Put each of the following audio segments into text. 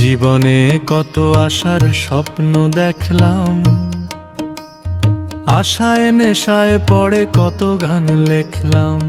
জীবনে কত আশার স্বপ্ন দেখলাম, আশায় নেশায় পড়ে কত গান লেখলাম।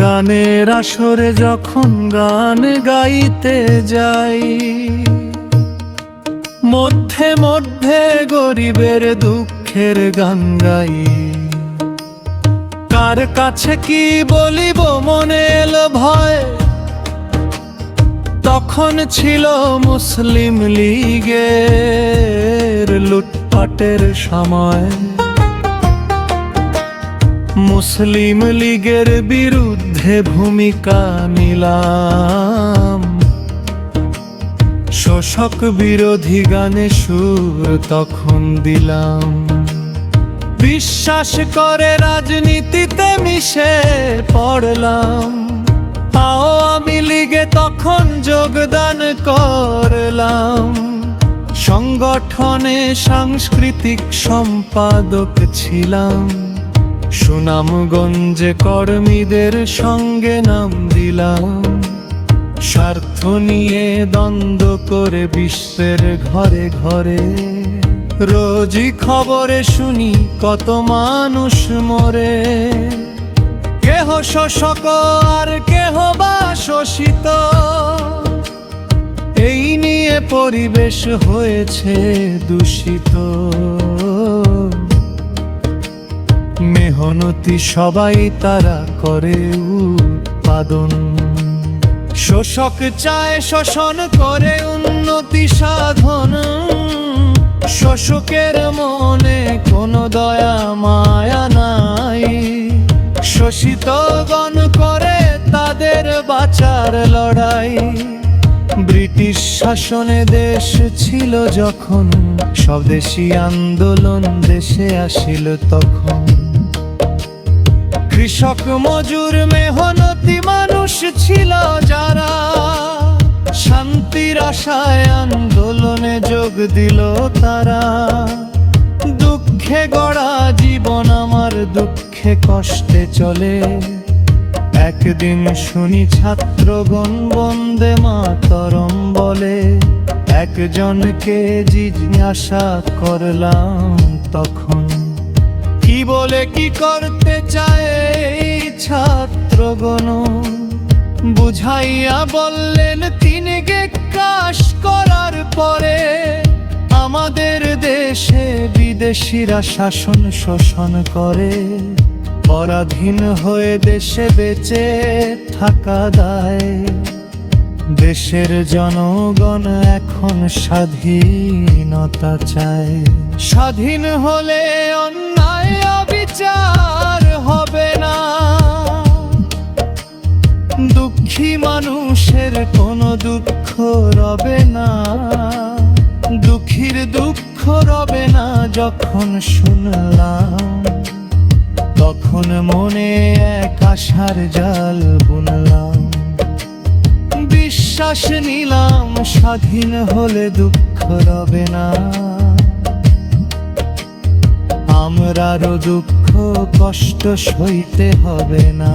গানের আসরে যখন গান গাইতে যাই, মধ্যে মধ্যে গরিবের দুঃখের গান গাই। কার কাছে কি বলিব মনে এলো ভয়, তখন ছিল মুসলিম লীগের লুটপাটের সময়। মুসলিম লীগের বিরুদ্ধে ভূমিকা নিলাম, শোষক বিরোধী গানে সুর তখন দিলাম। বিশ্বাস করে রাজনীতিতে মিশে পড়লাম, আওয়ামী লীগে তখন যোগদান করলাম। সংগঠনে সাংস্কৃতিক সম্পাদক ছিলাম, সুনামগঞ্জে কর্মীদের সঙ্গে নাম দিলাম। স্বার্থ নিয়ে দ্বন্দ্ব করে বিশ্বের ঘরে ঘরে, রোজই খবরে শুনি কত মানুষ মরে। কেহ শোষক আর কেহ বা শোষিত, এই নিয়ে পরিবেশ হয়েছে দূষিত। মেহনতি সবাই তারা করে উৎপাদন, শোষক চায় শোষণ করে উন্নতি সাধন। শোষকের মনে কোনো দয়া মায়া নাই, শোষিতগণ করে তাদের বাঁচার লড়াই। ব্রিটিশ শাসনে দেশ ছিল যখন, স্বদেশী আন্দোলন দেশে আসিল তখন। কৃষক মজুর মেহনতি মানুষ ছিল যারা, শান্তির আশায় আন্দোলনে যোগ দিল তারা। দুঃখে গড়া জীবন আমার দুঃখে কষ্টে চলে, একদিন শুনি ছাত্রগণ বন্দে মাতরম বলে। একজনকে জিজ্ঞাসা করলাম তখন, কি বলে কি করতে চায় এই ছাত্রগণ? বুঝাইয়া বললেন 3 কাজ করার পরে আমাদের দেশে বিদেশিরা শাসন শোষণ করে। পরাধীন হয়ে দেশে বেঁচে থাকা দায়, দেশের জনগণ এখন স্বাধীনতা চায়। স্বাধীন হলে অন্যায় অবিচার হবে না, দুঃখী মানুষের কোনো দুঃখ রবে না। দুঃখীর দুঃখ রবে না যখন শুনলাম, তখন মনে এক আশার জাল বুনলাম। বিশ্বাস নিলাম স্বাধীন হলে দুঃখ রবে না, আমরারও দুঃখ কষ্ট সইতে হবে না।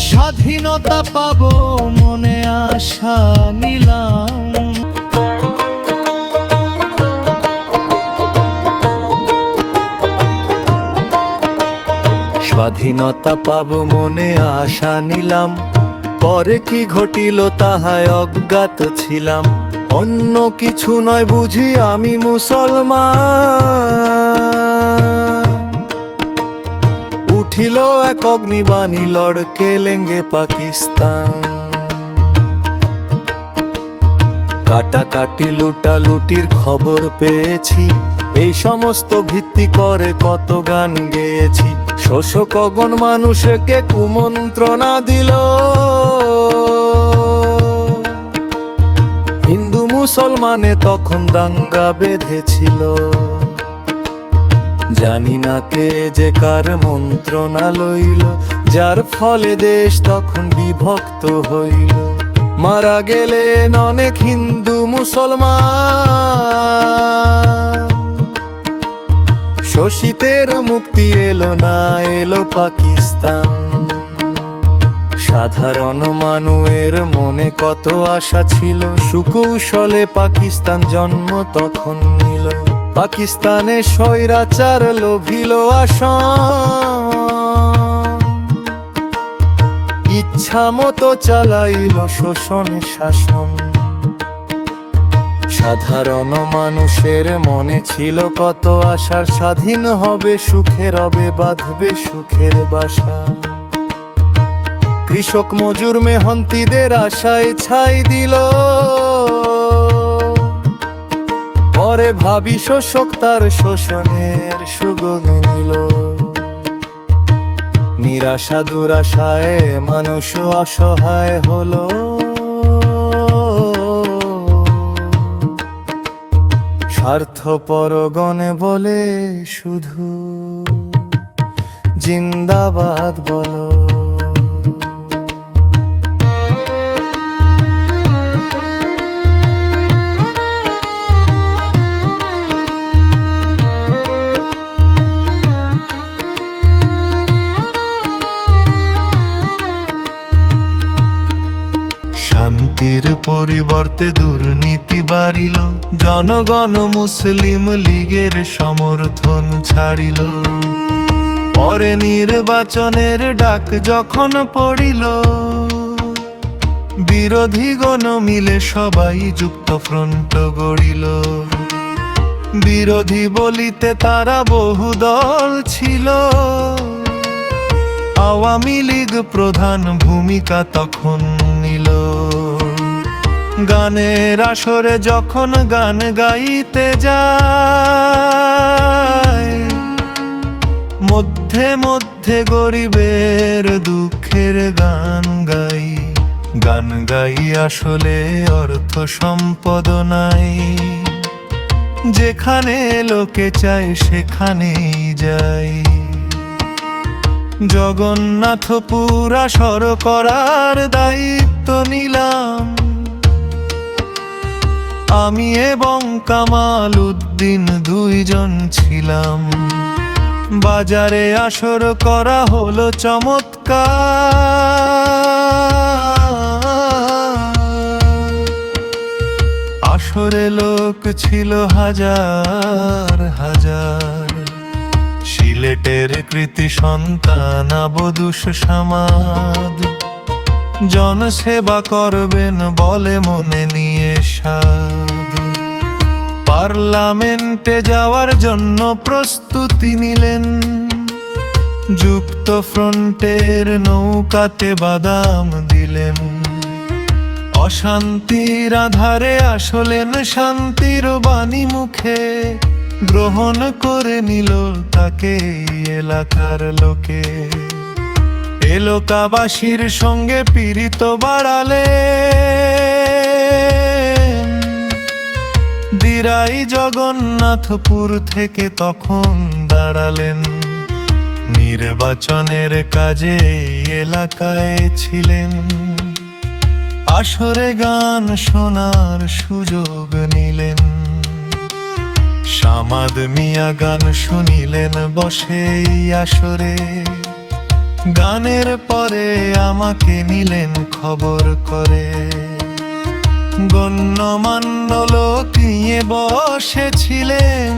স্বাধীনতা পাবো মনে আশা নিলাম। স্বাধীনতা পাবো মনে আশা নিলাম, পরে কি ঘটিল তাহায় অজ্ঞাত ছিলাম। অন্য কিছু নয় বুঝি আমি মুসলমান, উঠিল এক অগ্নিবাণী লড়কে লেঙ্গে পাকিস্তান। কাটাকাটি লুটালুটির খবর পেয়েছি, এই সমস্ত ভিত্তি করে কত গান গেয়েছি। শোষকগণ মানুষকে কুমন্ত্রণা দিল, হিন্দু মুসলমানে তখন দাঙ্গা বেঁধেছিল। জানি না কে যে কার মন্ত্রণা লইল, যার ফলে দেশ তখন বিভক্ত হইল। মারা গেলেন অনেক হিন্দু মুসলমান, শোষিতের মুক্তি এলো না, এলো পাকিস্তান। সাধারণ মানুষের মনে কত আশা ছিল, সুকৌশলে পাকিস্তান জন্ম তখন নিল। পাকিস্তানে স্বৈরাচার লোভিল আসন, ইচ্ছা মতো চালাইল শোষণ শাসন। সাধারণ মানুষের মনে ছিল কত আশার, স্বাধীন হবে সুখে রবে বাঁধবে সুখের বাসা। কৃষক মজুর মেহন্তিদের আশায় ছাই দিল, পরে ভাবি শোষক তার শোষণের সুযোগ নিল। নিরাশা দুরাশায় মানুষ অসহায় হলো, স্বার্থপর গণে বলে শুধু জিন্দাবাদ বলো। শান্তির পরিবর্তে দুর্নীতি বাড়িল, জনগণ মুসলিম লীগের সমর্থন ছাড়িল। পরে নির্বাচনের ডাক যখন পড়িল, বিরোধীগণ মিলে সবাই যুক্তফ্রন্ট গড়িল। বিরোধী বলিতে তারা বহু দল ছিল, আওয়ামী লীগ প্রধান ভূমিকা তখন নিল। গানের আসরে যখন গান গাইতে যায়, মধ্যে মধ্যে গরিবের দুঃখের গান গাই। গান গাই আসলে অর্থ সম্পদ নাই, যেখানে লোকে চায় সেখানেই যাই। জগন্নাথপুর আসর করার দায়িত্ব নিলাম আমি এবং কামাল উদ্দিন, দুইজন ছিলাম। বাজারে আসর করা হলো চমৎকার, আসরে লোক ছিল হাজার হাজার। সিলেটের কৃতি সন্তান আবদুস সামাদ, জনসেবা করবেন বলে মনে নিয়ে সাধ। পার্লামেন্টে যাওয়ার জন্য প্রস্তুতি নিলেন, যুক্তফ্রন্টের নৌকাতে বাদাম দিলেন। অশান্তির আধারে আসলেন শান্তির বাণী মুখে, গ্রহণ করে নিল তাকে এলাকার লোকে। এলাকাবাসীর সঙ্গে পীড়িত বাড়ালে, দিরাই জগন্নাথপুর থেকে তখন দাঁড়ালেন। নির্বাচনের কাজে এলাকায় ছিলেন, আসরে গান শোনার সুযোগ নিলেন। সামাদ মিয়া গান শুনিলেন বসেই আসরে, গানের পরে আমাকে নিলেন খবর করে। গণ্যমান্য লোক নিয়ে বসেছিলেন,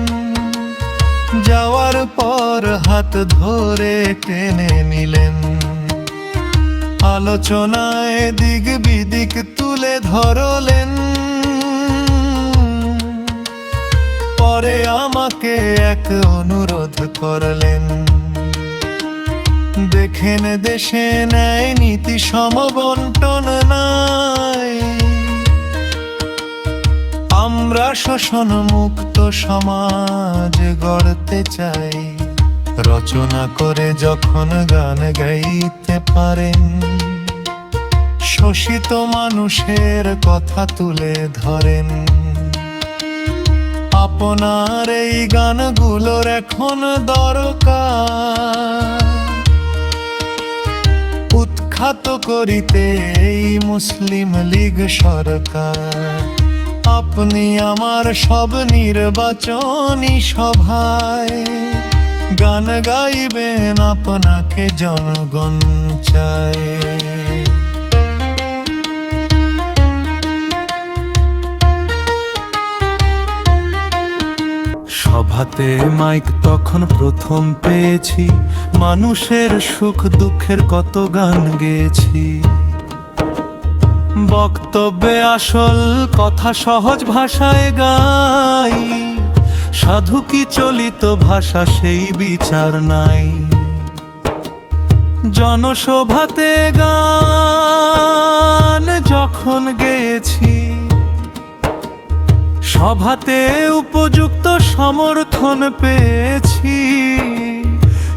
যাওয়ার পর হাত ধরে টেনে নিলেন। আলোচনায় দিক বিদিক তুলে ধরলেন, পরে আমাকে এক অনুরোধ করলেন। দেখেন দেশে ন্যায় নীতি সমবন্টন নাই, আমরা শোষণ মুক্ত সমাজ গড়তে চাই। রচনা করে যখন গান গাইতে পারেন, শোষিত মানুষের কথা তুলে ধরেন। আপনার এই গানগুলোর এখন দরকার, উৎখাত করিতে এই মুসলিম লীগ সরকার। আপনি আমার সব নির্বাচনী সভায় গান গাইবেন, আপনাকে জনগণ চায়। সভাতে মাইক তখন প্রথম পেয়েছি, মানুষের সুখ দুঃখের কত গান গেয়েছি। বক্তব্যে আসল কথা সহজ ভাষায় গাই, সাধু কি চলিত ভাষা সেই বিচার নাই। জনসভাতে গান যখন গেয়েছি, সভাতে উপযুক্ত সমর্থন পেয়েছি।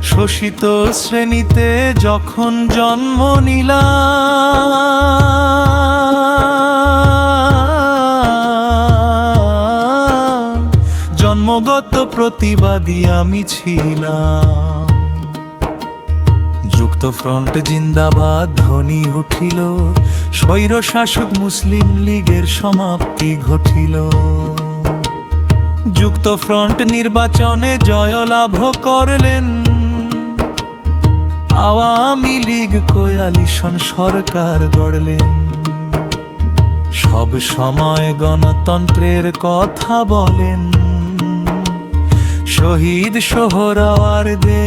শোষিত শ্রেণীতে যখন জন্ম নিলাম, জন্মগত প্রতিবাদী আমি ছিলাম। যুক্ত ফ্রন্ট জিন্দাবাদ ধ্বনি উঠিল, স্বৈর শাসক মুসলিম লীগের সমাপ্তি ঘটিল। যুক্ত ফ্রন্ট নির্বাচনে জয়লাভ করলেন, আওয়ামী লীগ কোয়ালিশন সরকার গড়লেন। সব সময় গণতন্ত্রের কথা বলেন, শহীদ সোহরাওয়ার্দী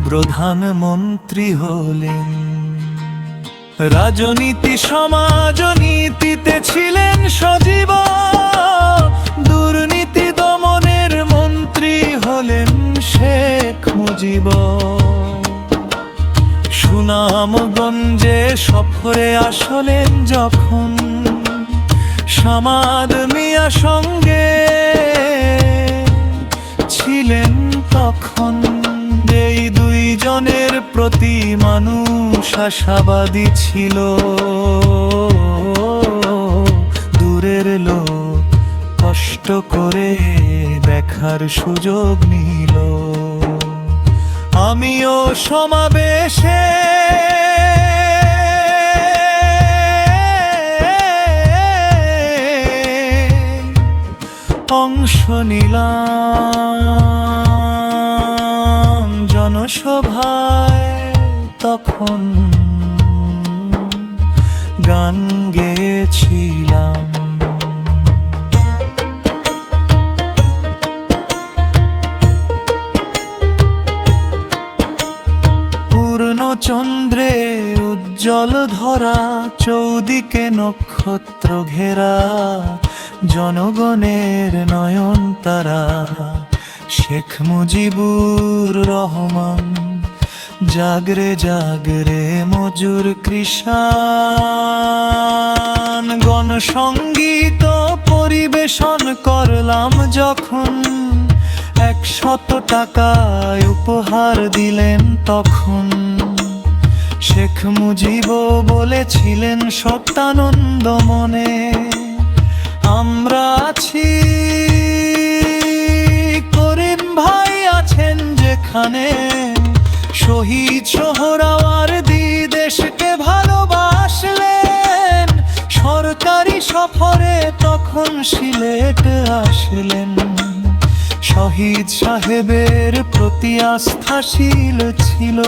প্রধানমন্ত্রী হলেন। রাজনীতি সমাজনীতিতে ছিলেন সজীব, দুর্নীতি দমনের মন্ত্রী হলেন শেখ মুজিব। সুনামগঞ্জে সফরে আসলেন যখন, সামাদ মিয়া সঙ্গে ছিলেন তখন। এই দুইজনের প্রতি মানুষ আশাবাদী ছিল, দূরের লোক কষ্ট করে দেখার সুযোগ নিল। আমিও সমাবেশে অংশ নিলাম। জনসভায় তখন গান গেয়েছিলাম। পূর্ণচন্দ্রে উজ্জ্বল ধরা, চৌদিকে নক্ষত্র ঘেরা, জনগণের নয়ন তারা শেখ মুজিবুর রহমান। জাগরে জাগরে মজুর কৃষাণ, গণসঙ্গীত পরিবেশন করলাম যখন। 100 টাকায় উপহার দিলেন তখন। শেখ মুজিব বলেছিলেন সত্যানন্দ মনে, আমরা আছি, করিম ভাই আছেন যেখানে। শহীদ সোহরাওয়ার্দী দেশকে ভালোবাসলেন, সরকারি সফরে তখন সিলেট আসলেন। শহীদ সাহেবের প্রতি আস্থাশীল ছিল,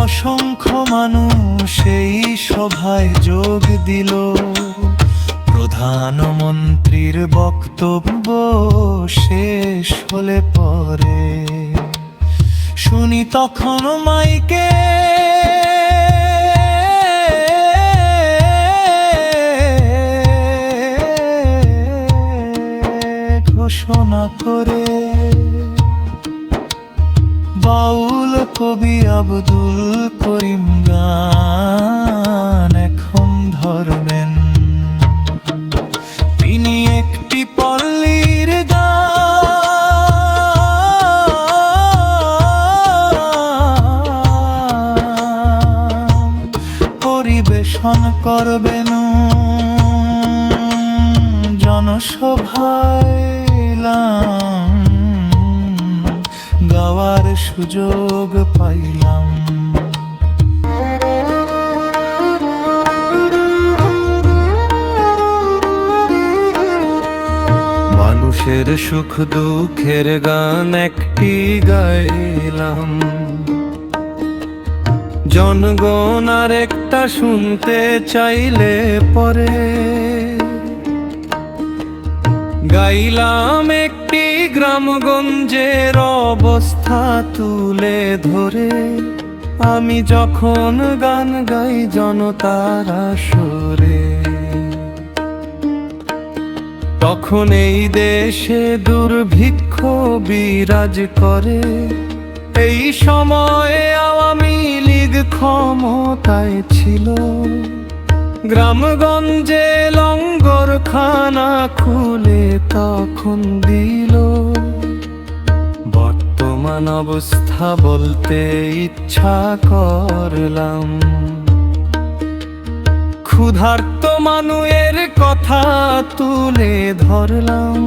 অসংখ্য মানুষ এই সভায় যোগ দিল। প্রধানমন্ত্রীর বক্তব্য শেষ হলে পরে শুনি তখন মাইকে ঘোষণা করে, বাউল কবি আব্দুল করিম গান এখন ধরবেন। তিনি একটি পল্লীর গান পরিবেশন করবেন। জনসভায় গাওয়ার সুযোগ পাইলাম। মানুষের সুখ দুঃখের গান একটি গাইলাম, জনগণ আর একটা শুনতে চাইলে পরে গাইলাম একটি গ্রামগঞ্জের অবস্থা তুলে ধরে, আমি যখন গান গাই জনতার আসরে। তখন এই দেশে দুর্ভিক্ষ বিরাজ করে, এই সময়ে আওয়ামী লীগ ক্ষমতায় ছিল। গ্রামগঞ্জে লঙ্গরখানা খুলে তখন দিল। বর্তমান অবস্থা বলতে ইচ্ছা করলাম, ক্ষুধার্ত মানুষের কথা তুলে ধরলাম।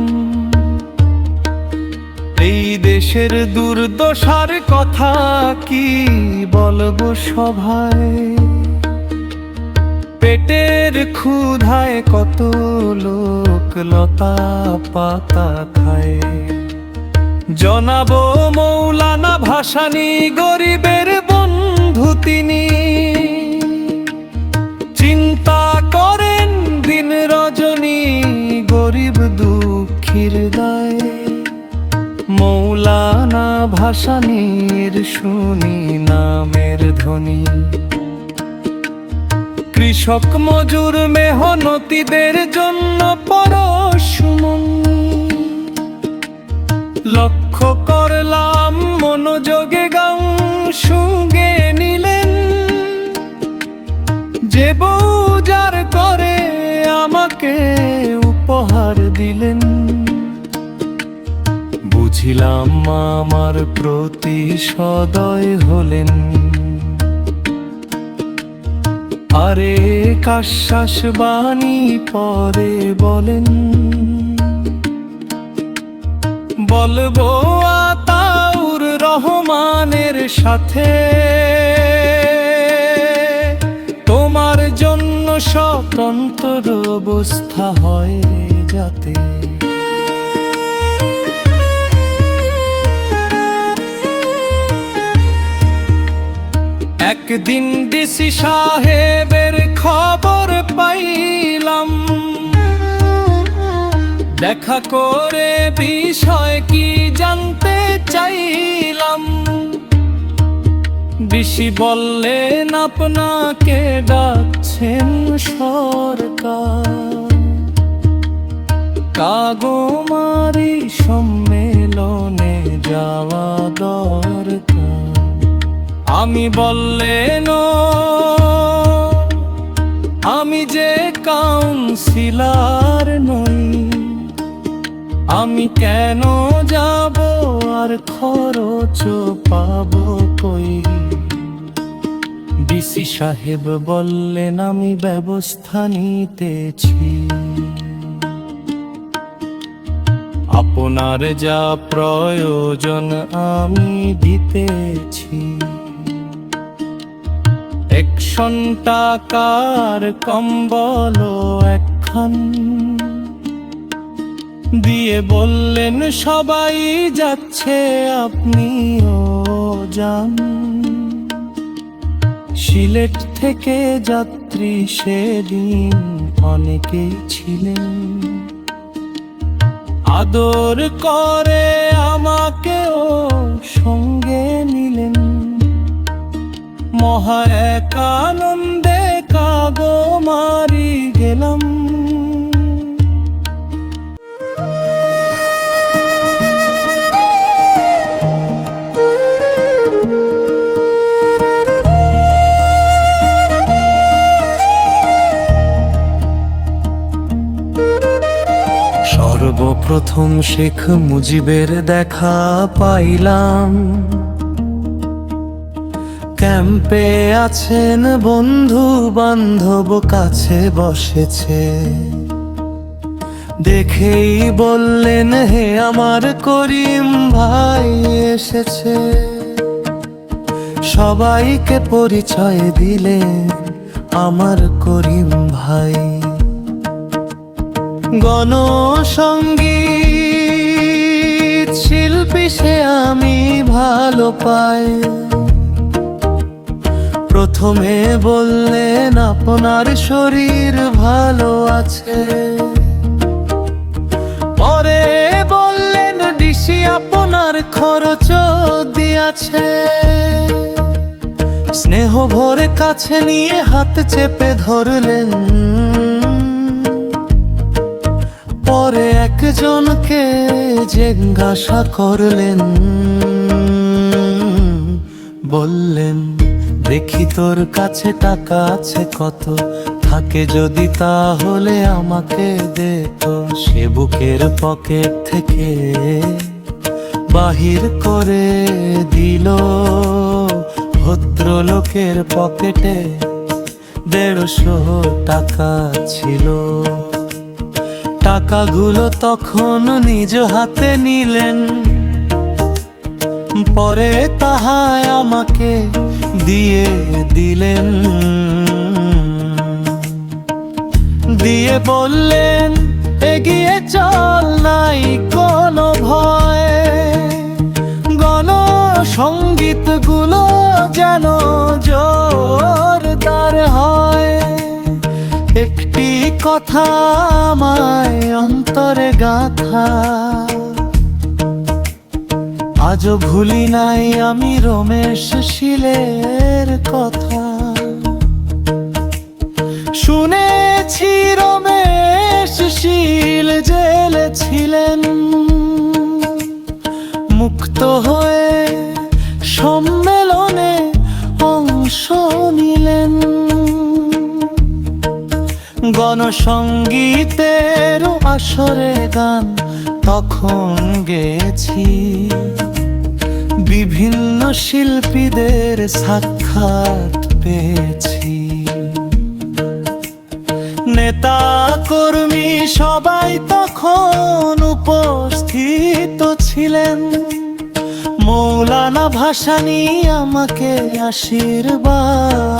এই দেশের দুর্দশার কথা কি বলবো সভায়, পেটের ক্ষুধায় কত লোক লতা পাতা খায়। জনাব মৌলানা ভাসানী গরিবের বন্ধু তিনি, চিন্তা করেন দিন রজনী গরিব দুঃখীর দায়। মৌলানা ভাসানীর শুনি নামের ধ্বনি, কৃষক মজুর মেহনতিদের জন্য পরশমণি। লক্ষ্য করলাম মনোযোগে গান শুগে নিলেন, যে বউ যার করে আমাকে উপহার দিলেন। বুঝিলাম আমার প্রতি সদয় হলেন, আরে আশ্বাস বাণী পরে বলেন। বলবো আতাউর রহমানের সাথে, তোমার জন্য স্বতন্ত্র ব্যবস্থা হয় যাতে। একদিন ডিসি সাহেবের খবর পাইলাম, দেখা করে বিষয় কি জানতে চাইলাম। ডিসি বললেন আপনাকে ডাকছেন সরকার, কাগমারি সম্মেলনে যাওয়া দরকার। আমি বললেন আমি যে কাউন্সিলর নই, আমি কেন যাব আর খরচ পাবো কই। ডিসি সাহেব বললেন আমি ব্যবস্থা নিতেছি, আপনার যা প্রয়োজন আমি দিতেছি। 100 টাকার কম্বল একখান দিয়ে বললেন সবাই যাচ্ছে আপনিও যান। সিলেট থেকে যাত্রী সেদিন অনেকেই ছিলেন, আদর করে আমাকেও সঙ্গে নিলেন। মহা এক আনন্দে কাগমারি গেলাম। সর্বপ্রথম শেখ মুজিবের দেখা পাইলাম, ক্যাম্পে আছেন বন্ধু বান্ধব কাছে বসেছে। দেখেই বললেন হে আমার করিম ভাই এসেছে। সবাইকে পরিচয় দিলেন আমার করিম ভাই। গণসঙ্গীত শিল্পী সে আমি ভালো পাই। প্রথমে বললেন আপনার শরীর ভালো আছে, পরে আর খরচ দিয়াছে। স্নেহ ভরে কাছে নিয়ে হাত চেপে ধরলেন, পরে একজনকে জিজ্ঞাসা করলেন, বললেন দেখি তোর কাছে টাকা আছে কত, থাকে যদি তাহলে আমাকে দে তো। সে বুকের পকেট থেকে বাহির করে দিল ভদ্রলোকের পকেটে 150 টাকা ছিল। টাকাগুলো তখন নিজ হাতে নিলেন, পরে তাহাই আমাকে দিয়ে দিলেন। দিয়ে বললেন এগিয়ে চল, নাই কোনো ভয়, গণসঙ্গীত গুলো যেন জোরদার হয়। একটি কথা আমায় অন্তরে গাঁথা, আজও ভুলি নাই আমি রমেশ শীলের কথা। শুনেছি রমেশ শীল জেলে ছিলেন, মুক্ত হয়ে সম্মেলনে অংশ নিলেন। গণসঙ্গীতের আসরে গান তখন গেয়েছি, বিভিন্ন শিল্পীদের সাক্ষাৎ পেয়েছি। নেতা কর্মী সবাই তখন উপস্থিত ছিলেন, মৌলানা ভাসানী আমাকে আশীর্বাদ